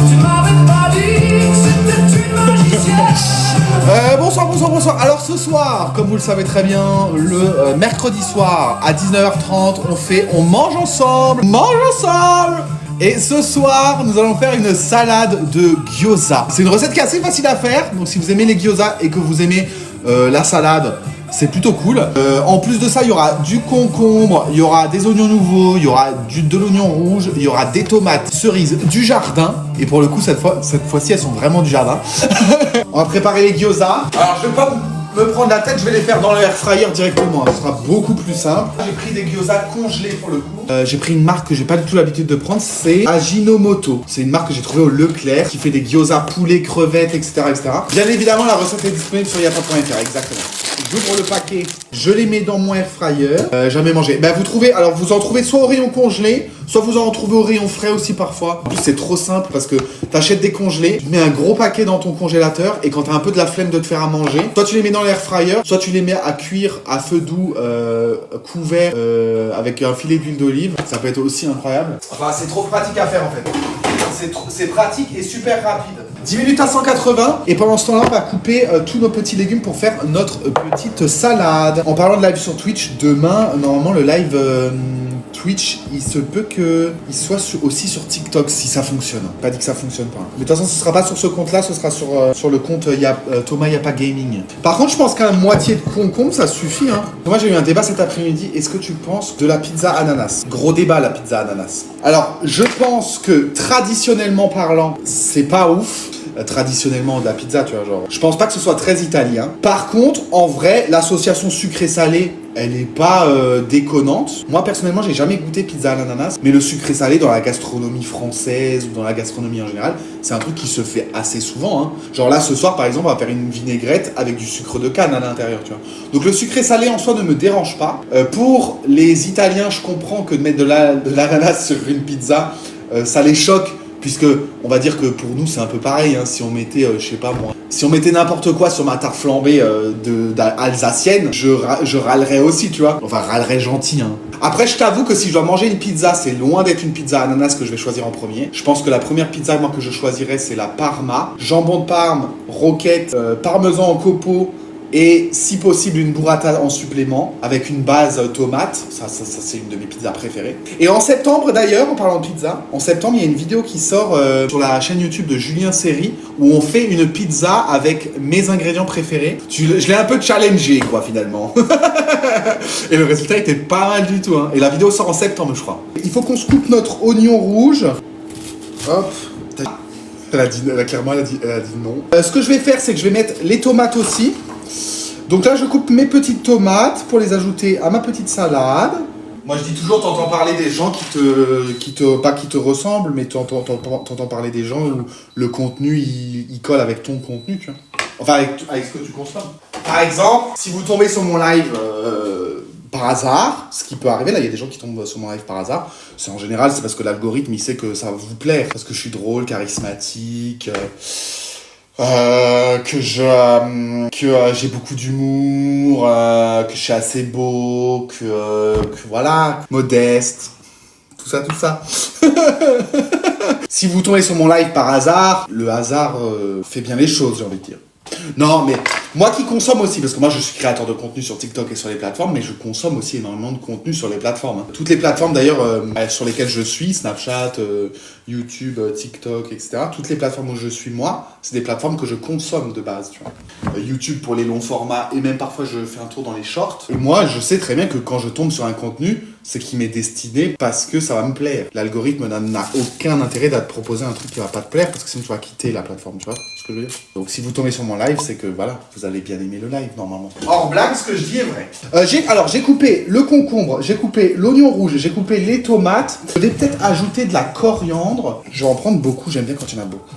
Tu m'avais pas dit que c'était une magicienne. Bonsoir. Alors ce soir, comme vous le savez très bien, le mercredi soir à 19h30, on mange ensemble. Et ce soir, nous allons faire une salade de gyoza. C'est une recette qui est assez facile à faire, donc si vous aimez les gyoza et que vous aimez la salade, c'est plutôt cool. En plus de ça, il y aura du concombre, il y aura des oignons nouveaux, il y aura de l'oignon rouge, il y aura des tomates cerises du jardin. Et pour le coup, cette fois-ci, elles sont vraiment du jardin. On va préparer les gyoza. Alors, je vais pas me prendre la tête, je vais les faire dans le air fryer directement. Ce sera beaucoup plus simple. J'ai pris des gyoza congelés pour le coup. J'ai pris une marque que j'ai pas du tout l'habitude de prendre, c'est Ajinomoto. C'est une marque que j'ai trouvée au Leclerc qui fait des gyoza poulet, crevettes, etc., etc. Bien évidemment, la recette est disponible sur yappa.fr, exactement. J'ouvre le paquet, je les mets dans mon air fryer. Jamais mangé. Vous en trouvez soit au rayon congelé, soit vous en trouvez au rayon frais aussi parfois. En plus, c'est trop simple parce que t'achètes des congelés, tu mets un gros paquet dans ton congélateur et quand t'as un peu de la flemme de te faire à manger, soit tu les mets dans l'air fryer, soit tu les mets à cuire à feu doux, couvert avec un filet d'huile d'olive. Ça peut être aussi incroyable. Enfin, c'est trop pratique à faire en fait. C'est pratique et super rapide. 10 minutes à 180 et pendant ce temps-là, on va couper tous nos petits légumes pour faire notre petite salade. En parlant de live sur Twitch, demain, normalement, le live Twitch, il se peut qu'il soit aussi sur TikTok si ça fonctionne. Pas dit que ça fonctionne pas. Mais de toute façon, ce sera pas sur ce compte-là, ce sera sur le compte Thomas Yappa Gaming. Par contre, je pense qu'un moitié de concombre, ça suffit. Hein. Moi, j'ai eu un débat cet après-midi. Est-ce que tu penses de la pizza ananas? Gros débat, la pizza ananas. Alors, je pense que traditionnellement parlant, c'est pas ouf. Traditionnellement de la pizza, tu vois, genre. Je pense pas que ce soit très italien. Par contre, en vrai, l'association sucré-salé, elle est pas déconnante. Moi, personnellement, j'ai jamais goûté pizza à l'ananas, mais le sucré-salé dans la gastronomie française ou dans la gastronomie en général, c'est un truc qui se fait assez souvent. Hein. Genre là, ce soir, par exemple, on va faire une vinaigrette avec du sucre de canne à l'intérieur, tu vois. Donc le sucré-salé en soi ne me dérange pas. Pour les Italiens, je comprends que de mettre de l'ananas sur une pizza, ça les choque. Puisque, on va dire que pour nous, c'est un peu pareil, hein, si on mettait, je sais pas moi, si on mettait n'importe quoi sur ma tarte flambée alsacienne, je râlerais aussi, tu vois. Enfin, râlerais gentil, hein. Après, je t'avoue que si je dois manger une pizza, c'est loin d'être une pizza ananas que je vais choisir en premier. Je pense que la première pizza, moi, que je choisirais, c'est la Parma. Jambon de Parme, roquette, parmesan en copeaux, et si possible une burrata en supplément avec une base tomate. Ça c'est une de mes pizzas préférées. Et en septembre d'ailleurs, en parlant de pizza, en septembre il y a une vidéo qui sort sur la chaîne YouTube de Julien Seri où on fait une pizza avec mes ingrédients préférés. Je l'ai un peu challengé quoi finalement. Et le résultat était pas mal du tout hein. Et la vidéo sort en septembre je crois. Il faut qu'on se coupe notre oignon rouge. Hop. Elle a dit non. Ce que je vais faire c'est que je vais mettre les tomates aussi. Donc là, je coupe mes petites tomates pour les ajouter à ma petite salade. Moi, je dis toujours, t'entends parler des gens pas qui te ressemblent, mais t'entends parler des gens où le contenu, il colle avec ton contenu, tu vois. Enfin, avec ce que tu consommes. Par exemple, si vous tombez sur mon live par hasard, ce qui peut arriver, là, il y a des gens qui tombent sur mon live par hasard. C'est en général, c'est parce que l'algorithme, il sait que ça va vous plaire. Parce que je suis drôle, charismatique... que j'ai beaucoup d'humour, que je suis assez beau, que voilà, modeste, tout ça. Si vous tombez sur mon live par hasard, le hasard fait bien les choses, j'ai envie de dire. Non, mais moi qui consomme aussi, parce que moi je suis créateur de contenu sur TikTok et sur les plateformes, mais je consomme aussi énormément de contenu sur les plateformes. Hein. Toutes les plateformes d'ailleurs sur lesquelles je suis, Snapchat, YouTube, TikTok, etc. Toutes les plateformes où je suis moi, c'est des plateformes que je consomme de base, tu vois. YouTube pour les longs formats et même parfois je fais un tour dans les shorts. Et moi je sais très bien que quand je tombe sur un contenu, c'est qui m'est destiné parce que ça va me plaire. L'algorithme n'a aucun intérêt à te proposer un truc qui va pas te plaire parce que sinon tu vas quitter la plateforme, tu vois ce que je veux dire. Donc si vous tombez sur mon live, c'est que voilà, vous allez bien aimer le live normalement. Hors blague, ce que je dis est vrai. J'ai coupé le concombre, j'ai coupé l'oignon rouge, j'ai coupé les tomates. Je vais peut-être ajouter de la coriandre. Je vais en prendre beaucoup, j'aime bien quand il y en a beaucoup.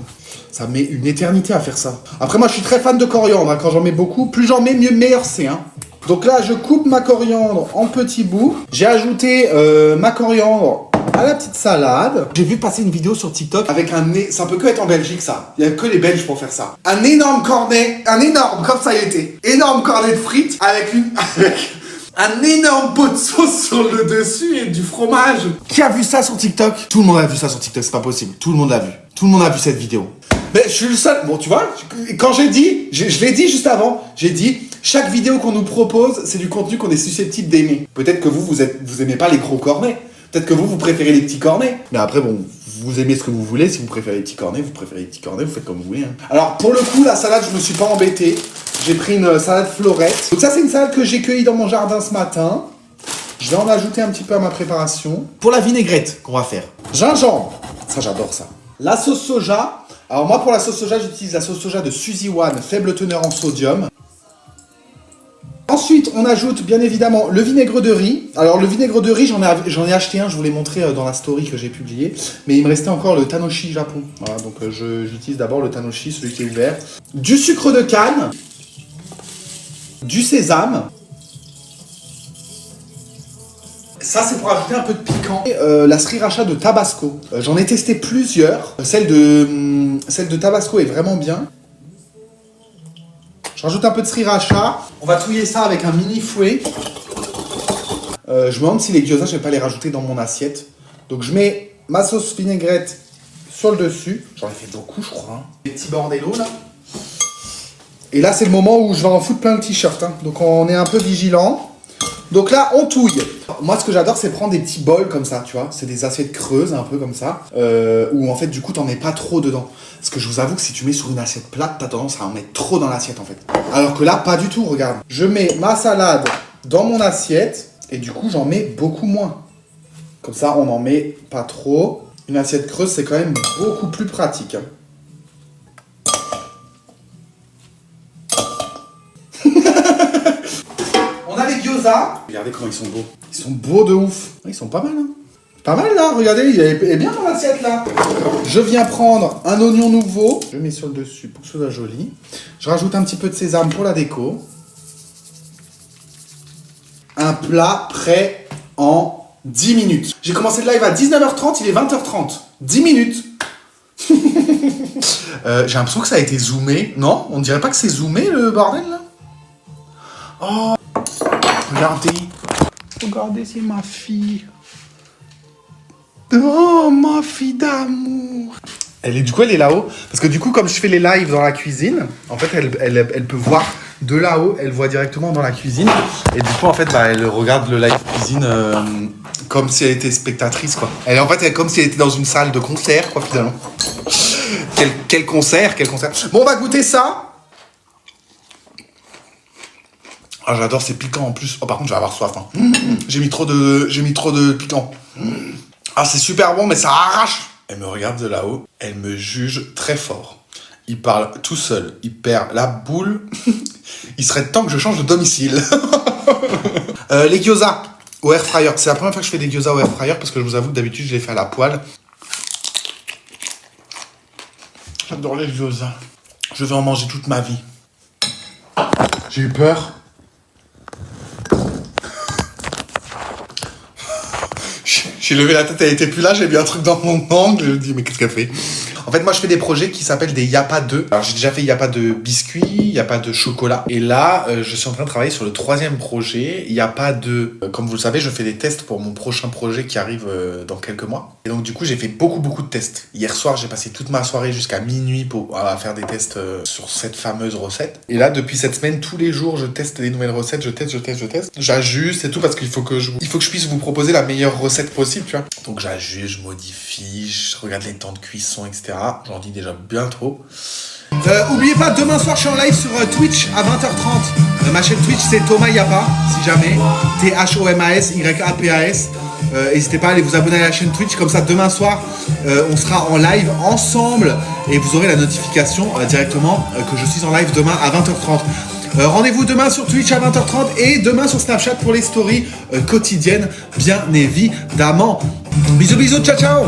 Ça met une éternité à faire ça. Après moi je suis très fan de coriandre, hein. Quand j'en mets beaucoup, plus j'en mets, meilleur c'est. Hein. Donc là, je coupe ma coriandre en petits bouts. J'ai ajouté ma coriandre à la petite salade. J'ai vu passer une vidéo sur TikTok avec ça peut que être en Belgique ça. Il n'y a que les Belges pour faire ça. Un énorme cornet, comme ça y était. Énorme cornet de frites avec un énorme pot de sauce sur le dessus et du fromage. Qui a vu ça sur TikTok? Tout le monde a vu ça sur TikTok, c'est pas possible. Tout le monde l'a vu. Tout le monde a vu cette vidéo. Mais je suis le seul. Bon, tu vois, quand j'ai dit, je l'ai dit juste avant, j'ai dit, chaque vidéo qu'on nous propose, c'est du contenu qu'on est susceptible d'aimer. Peut-être que vous aimez pas les gros cornets. Peut-être que vous préférez les petits cornets. Mais après, bon, vous aimez ce que vous voulez. Si vous préférez les petits cornets, vous préférez les petits cornets, vous faites comme vous voulez. Hein. Alors, pour le coup, la salade, je me suis pas embêté. J'ai pris une salade fleurette. Donc ça, c'est une salade que j'ai cueillie dans mon jardin ce matin. Je vais en ajouter un petit peu à ma préparation. Pour la vinaigrette qu'on va faire. Gingembre. Ça, j'adore ça. La sauce soja. Alors moi, pour la sauce soja, j'utilise la sauce soja de Suzy One, faible teneur en sodium. Ensuite, on ajoute bien évidemment le vinaigre de riz. Alors le vinaigre de riz, j'en ai acheté un, je vous l'ai montré dans la story que j'ai publiée. Mais il me restait encore le Tanoshi Japon. Voilà, donc j'utilise d'abord le Tanoshi, celui qui est ouvert. Du sucre de canne. Du sésame. Ça, c'est pour ajouter un peu de piquant. La sriracha de Tabasco. J'en ai testé plusieurs. Celle de Tabasco est vraiment bien. Je rajoute un peu de sriracha. On va touiller ça avec un mini fouet. Je me demande si les gyoza, je vais pas les rajouter dans mon assiette. Donc je mets ma sauce vinaigrette sur le dessus. J'en ai fait beaucoup, je crois. Hein. Les petits bordellos là. Et là, c'est le moment où je vais en foutre plein le t-shirt. Hein. Donc on est un peu vigilant. Donc là, on touille. Moi, ce que j'adore, c'est prendre des petits bols comme ça, tu vois. C'est des assiettes creuses, un peu comme ça. Où en fait, du coup, t'en mets pas trop dedans. Parce que je vous avoue que si tu mets sur une assiette plate, t'as tendance à en mettre trop dans l'assiette, en fait. Alors que là, pas du tout, regarde. Je mets ma salade dans mon assiette. Et du coup, j'en mets beaucoup moins. Comme ça, on n'en met pas trop. Une assiette creuse, c'est quand même beaucoup plus pratique. Hein. Regardez comment ils sont beaux. Ils sont beaux de ouf. Ils sont pas mal, hein. Pas mal, là. Regardez, il est bien dans l'assiette, là. Je viens prendre un oignon nouveau. Je mets sur le dessus pour que ce soit joli. Je rajoute un petit peu de sésame pour la déco. Un plat prêt en 10 minutes. J'ai commencé le live à 19h30, il est 20h30. 10 minutes. J'ai l'impression que ça a été zoomé. Non, on dirait pas que c'est zoomé, le bordel, là. Oh. Regardez, c'est ma fille. Oh, ma fille d'amour. Elle est là-haut. Parce que du coup, comme je fais les lives dans la cuisine, en fait, elle peut voir de là-haut. Elle voit directement dans la cuisine. Et du coup, en fait, elle regarde le live cuisine comme si elle était spectatrice, quoi. Elle est comme si elle était dans une salle de concert, quoi, finalement. Quel concert. Bon, on va goûter ça. Ah, j'adore, c'est piquant en plus. Oh, par contre, je vais avoir soif. Hein. J'ai mis trop de piquant. Ah, c'est super bon, mais ça arrache. Elle me regarde de là-haut. Elle me juge très fort. Il parle tout seul. Il perd la boule. Il serait temps que je change de domicile. Les gyoza au air fryer. C'est la première fois que je fais des gyoza au air fryer parce que je vous avoue que d'habitude, je les fais à la poêle. J'adore les gyoza. Je vais en manger toute ma vie. J'ai eu peur. J'ai levé la tête, elle était plus là, j'ai mis un truc dans mon angle, je me dis mais qu'est-ce qu'elle fait? En fait, moi je fais des projets qui s'appellent des Yapa 2. Alors j'ai déjà fait Yapa de biscuits, Yapa de chocolat. Et là, je suis en train de travailler sur le 3e projet, Yapa de... Comme vous le savez, je fais des tests pour mon prochain projet qui arrive dans quelques mois. Et donc du coup, j'ai fait beaucoup de tests. Hier soir, j'ai passé toute ma soirée jusqu'à minuit à faire des tests sur cette fameuse recette. Et là, depuis cette semaine, tous les jours, je teste des nouvelles recettes, je teste. J'ajuste et tout parce qu'il faut que je puisse vous proposer la meilleure recette possible, tu vois. Donc j'ajuste, je modifie, je regarde les temps de cuisson, etc. J'en dis déjà bien trop. Oubliez pas, demain soir, je suis en live sur Twitch à 20h30. Ma chaîne Twitch, c'est Thomas Yapa, si jamais. THOMAS-YAPAS. N'hésitez pas à aller vous abonner à la chaîne Twitch. Comme ça, demain soir, on sera en live ensemble. Et vous aurez la notification directement que je suis en live demain à 20h30. Rendez-vous demain sur Twitch à 20h30 et demain sur Snapchat pour les stories quotidiennes, bien évidemment. Bisous, ciao, ciao.